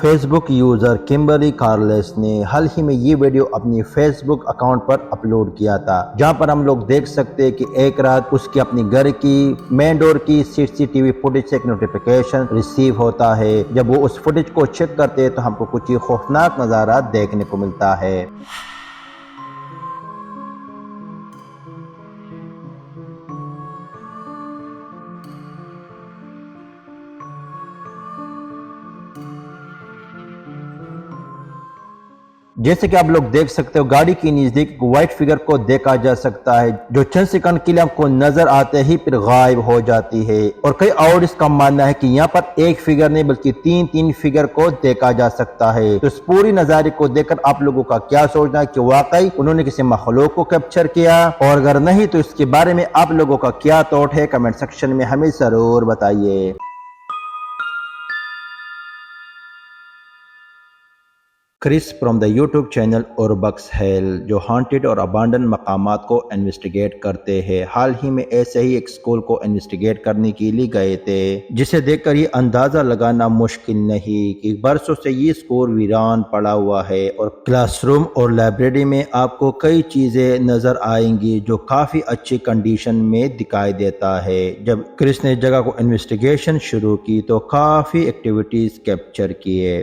Facebook user Kimberly Carlos ने हाल ही में ये वीडियो अपनी फेसबुक अकाउंट पर अपलोड किया था, जहां पर हम लोग देख सकते हैं कि एक रात उसके अपनी घर की मेन डोर की सीसीटीवी फुटेज से एक नोटिफिकेशन रिसीव होता है। जब वो उस फुटेज को चेक करते हैं तो हमको कुछ ही खौफनाक नज़ारा देखने को मिलता है। जैसे कि आप लोग देख सकते हो, गाड़ी की नजदीक व्हाइट फिगर को देखा जा सकता है जो चंद सेकंड के लिए हमको नजर आते ही फिर गायब हो जाती है। और कई और इसका मानना है कि यहाँ पर एक फिगर नहीं बल्कि तीन तीन फिगर को देखा जा सकता है। तो इस पूरी नजारे को देखकर आप लोगों का क्या सोचना है कि वाकई उन्होंने किसी मखलूक को कैप्चर किया, और अगर नहीं तो इसके बारे में आप लोगों का क्या थॉट है, कमेंट सेक्शन में हमें जरूर बताइए। Chris from the YouTube channel औरबक्स हेल, जो हॉन्टेड और अबांडन मकामात को इन्वेस्टिगेट करते हैं, हाल ही में ऐसे ही एक स्कूल को इन्वेस्टिगेट करने के लिए गए थे, जिसे देखकर ये अंदाज़ा लगाना मुश्किल नहीं कि बरसों से ये स्कूल वीरान पड़ा हुआ है। और क्लासरूम और लाइब्रेरी में आपको कई चीज़ें नज़र आएंगी जो काफ़ी अच्छी कंडीशन में दिखाई देता है। जब क्रिस ने जगह को इन्वेस्टिगेशन शुरू की तो काफ़ी एक्टिविटीज़ कैप्चर किए।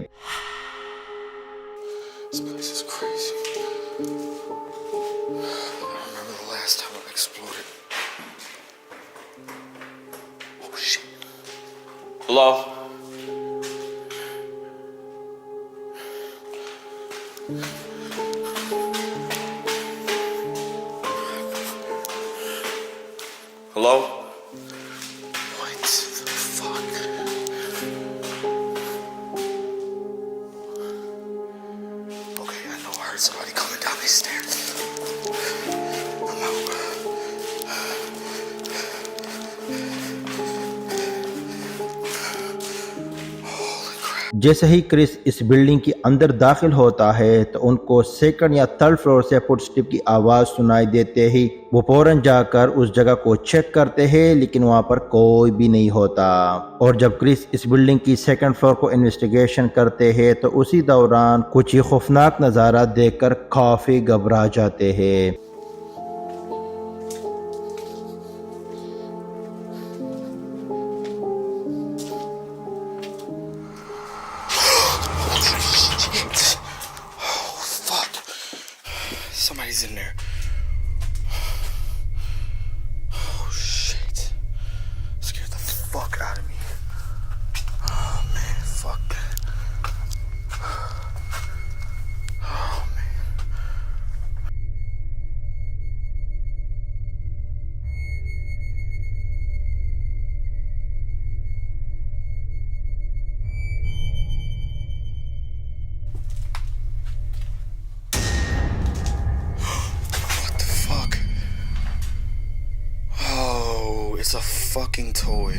This place is crazy. I remember the last time it exploded. Oh shit. Hello? Hello? What the fuck? Okay, I know I heard somebody coming down these stairs. I'm out. Holy crap. जैसे ही Chris इस building के अंदर दाखिल होता है तो उनको second या थर्ड फ्लोर से फुटस्टेप की आवाज़ सुनाई देते ही वो फौरन जाकर उस जगह को चेक करते हैं, लेकिन वहां पर कोई भी नहीं होता। और जब क्रिस इस बिल्डिंग की सेकंड फ्लोर को इन्वेस्टिगेशन करते हैं तो उसी दौरान कुछ ही खौफनाक नज़ारा देखकर काफ़ी घबरा जाते हैं। Shit. Oh, fuck. Somebody's in there. Oh, shit. Scared the fuck out of me. Oh, man. Fuck. Oh, man. What the fuck? Oh, it's a fucking toy.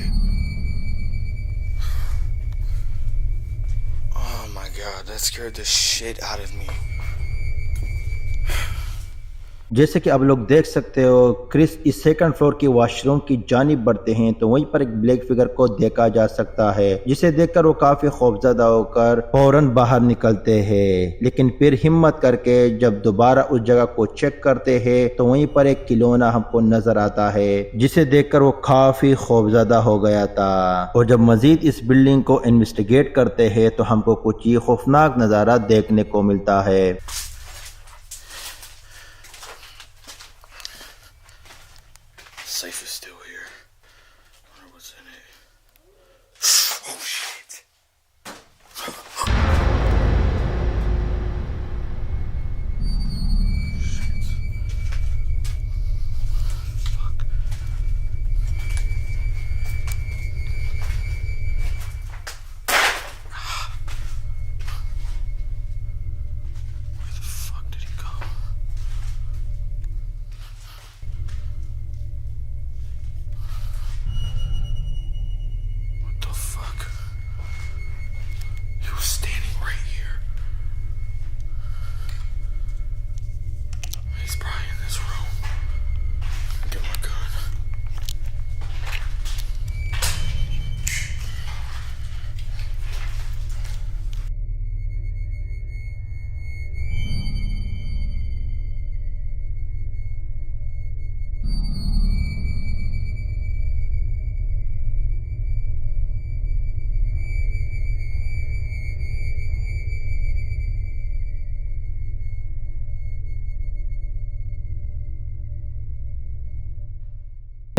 Oh my god, that scared the shit out of me. जैसे कि आप लोग देख सकते हो, Chris इस second floor की washroom की जानिब बढ़ते हैं तो वहीं पर एक ब्लैक फिगर को देखा जा सकता है, जिसे देखकर वो काफी खौफजदा होकर फौरन बाहर निकलते हैं। लेकिन फिर हिम्मत करके जब दोबारा उस जगह को चेक करते हैं तो वहीं पर एक खिलौना हमको नजर आता है, जिसे देखकर वो काफी खौफजदा हो गया था। और जब मजीद इस बिल्डिंग को इन्वेस्टिगेट करते हैं तो हमको कुछ ही खौफनाक नजारा देखने को मिलता है। Safe is still here. Wonder what's in it. Oh shit. Shit. Fuck. Where the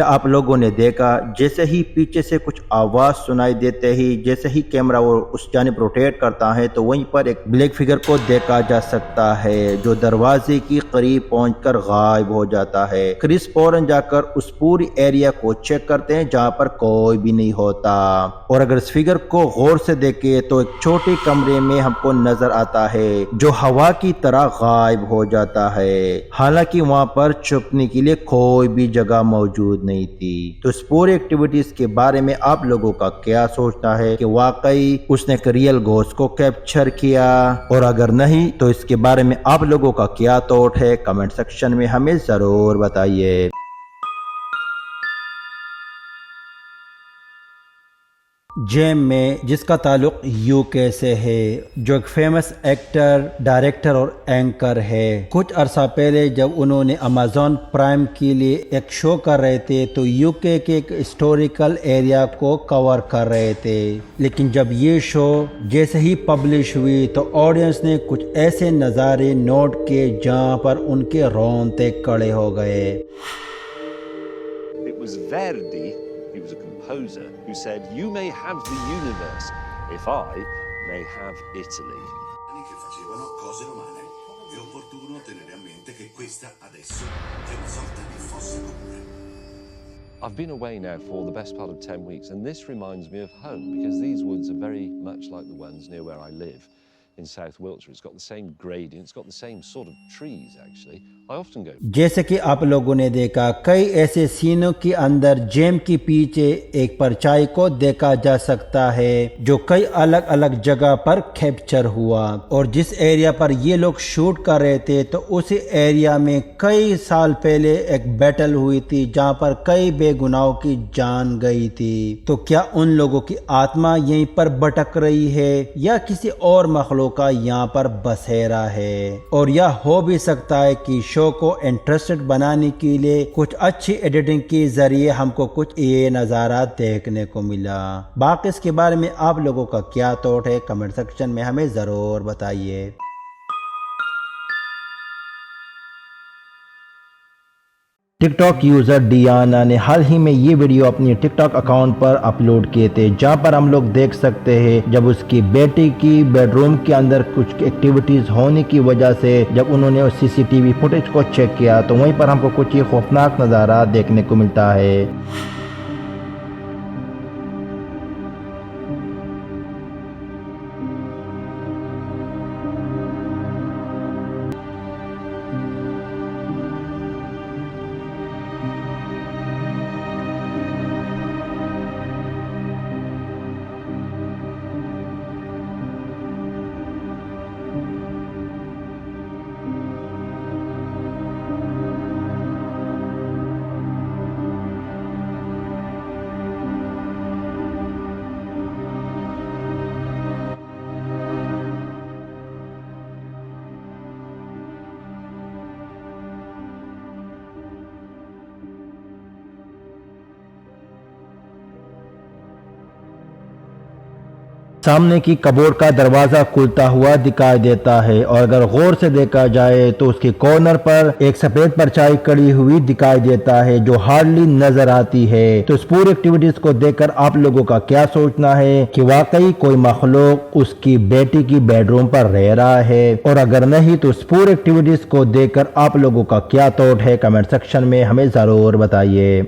आप लोगों ने देखा जैसे ही पीछे से कुछ आवाज सुनाई देते ही जैसे ही कैमरा वो उस जानिब रोटेट करता है तो वहीं पर एक ब्लैक फिगर को देखा जा सकता है जो दरवाजे की करीब पहुंचकर गायब हो जाता है। क्रिस फौरन जाकर उस पूरी एरिया को चेक करते हैं जहां पर कोई भी नहीं होता और अगर इस फिगर को गौर से देखे तो एक छोटे कमरे में हमको नजर आता है जो हवा की तरह गायब हो जाता है। हालांकि वहां पर छुपने के लिए कोई भी जगह मौजूद नहीं थी। तो इस पूरी एक्टिविटीज के बारे में आप लोगों का क्या सोचना है कि वाकई उसने एक रियल घोस्ट को कैप्चर किया, और अगर नहीं तो इसके बारे में आप लोगों का क्या थॉट है कमेंट सेक्शन में हमें जरूर बताइए। जेम में जिसका ताल्लुक यूके से है, जो एक फेमस एक्टर, डायरेक्टर और एंकर है। कुछ अरसा पहले जब उन्होंने अमेज़न प्राइम के लिए एक शो कर रहे थे तो यूके के एक हिस्टोरिकल एरिया को कवर कर रहे थे, लेकिन जब ये शो जैसे ही पब्लिश हुई तो ऑडियंस ने कुछ ऐसे नज़ारे नोट किए जहां पर उनके रोंगटे खड़े हो गए। It was Verdi, he was a composer, who said, "You may have the universe if I may have Italy." Che facevano cose umane. È opportuno tenere a mente che questa adesso è una sorta di fossa comune. I've been away now for the best part of 10 weeks, and this reminds me of home because these woods are very much like the ones near where I live in South Wiltshire. It's got the same gradient, it's got the same sort of trees actually. I often go. जैसे कि आप लोगों ने देखा कई ऐसे सीनों के अंदर जेम के पीछे एक परछाई को देखा जा सकता है जो कई अलग अलग जगह पर कैप्चर हुआ, और जिस एरिया पर ये लोग शूट कर रहे थे तो उस एरिया में कई साल पहले एक बैटल हुई थी जहां पर कई बेगुनाहों की जान गई थी। तो क्या उन लोगों की आत्मा यहीं पर भटक रही है या किसी और मखलूक का यहाँ पर बसेरा है, और यह हो भी सकता है कि शो को इंटरेस्टेड बनाने के लिए कुछ अच्छी एडिटिंग के जरिए हमको कुछ ये नज़ारा देखने को मिला। बाकी इसके बारे में आप लोगों का क्या थॉट है कमेंट सेक्शन में हमें ज़रूर बताइए। टिकटॉक यूज़र डियाना ने हाल ही में ये वीडियो अपनी टिकटॉक अकाउंट पर अपलोड किए थे जहां पर हम लोग देख सकते हैं जब उसकी बेटी की बेडरूम के अंदर कुछ एक्टिविटीज़ होने की वजह से जब उन्होंने उस सीसीटीवी फुटेज को चेक किया तो वहीं पर हमको कुछ ही खौफनाक नज़ारा देखने को मिलता है। सामने की कबोर्ड का दरवाजा खुलता हुआ दिखाई देता है और अगर गौर से देखा जाए तो उसके कॉर्नर पर एक सफेद परछाई खड़ी हुई दिखाई देता है जो हार्डली नजर आती है। तो इस पूरी एक्टिविटीज को देखकर आप लोगों का क्या सोचना है कि वाकई कोई मखलूक उसकी बेटी की बेडरूम पर रह रहा है, और अगर नहीं तो इस पूरी एक्टिविटीज को देखकर आप लोगों का क्या थॉट है कमेंट सेक्शन में हमें जरूर बताइए।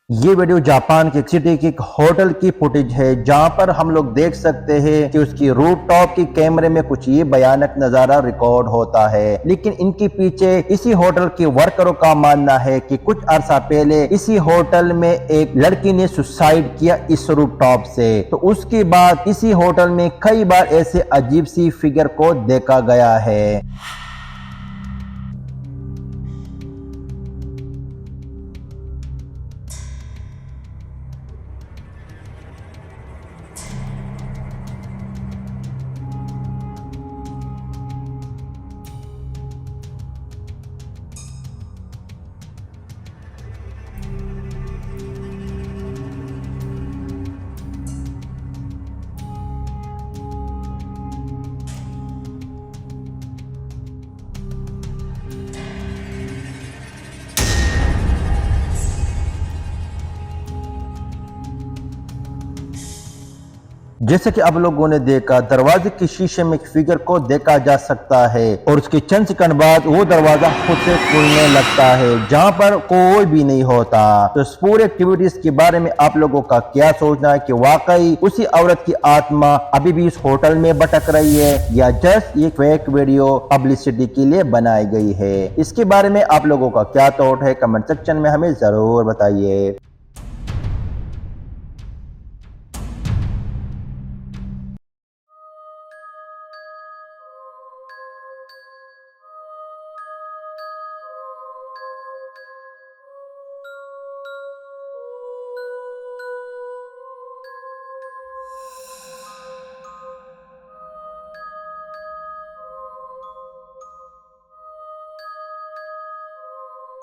ये वीडियो जापान की सिटी की एक होटल की फुटेज है जहां पर हम लोग देख सकते हैं कि उसकी रूफ टॉप की कैमरे में कुछ ये भयानक नजारा रिकॉर्ड होता है, लेकिन इनके पीछे इसी होटल के वर्करों का मानना है कि कुछ अरसा पहले इसी होटल में एक लड़की ने सुसाइड किया इस रूफ टॉप से। तो उसके बाद इसी होटल में कई बार ऐसे अजीब सी फिगर को देखा गया है। जैसे कि आप लोगों ने देखा, दरवाजे के शीशे में एक फिगर को देखा जा सकता है और उसके चंद सेकंड बाद वो दरवाजा खुद से खुलने लगता है जहां पर कोई भी नहीं होता। तो इस पूरी एक्टिविटीज के बारे में आप लोगों का क्या सोचना है कि वाकई उसी औरत की आत्मा अभी भी इस होटल में भटक रही है या जस्ट ये फेक वीडियो पब्लिसिटी के लिए बनाई गई है? इसके बारे में आप लोगों का क्या थॉट है? कमेंट सेक्शन में हमें जरूर बताइए।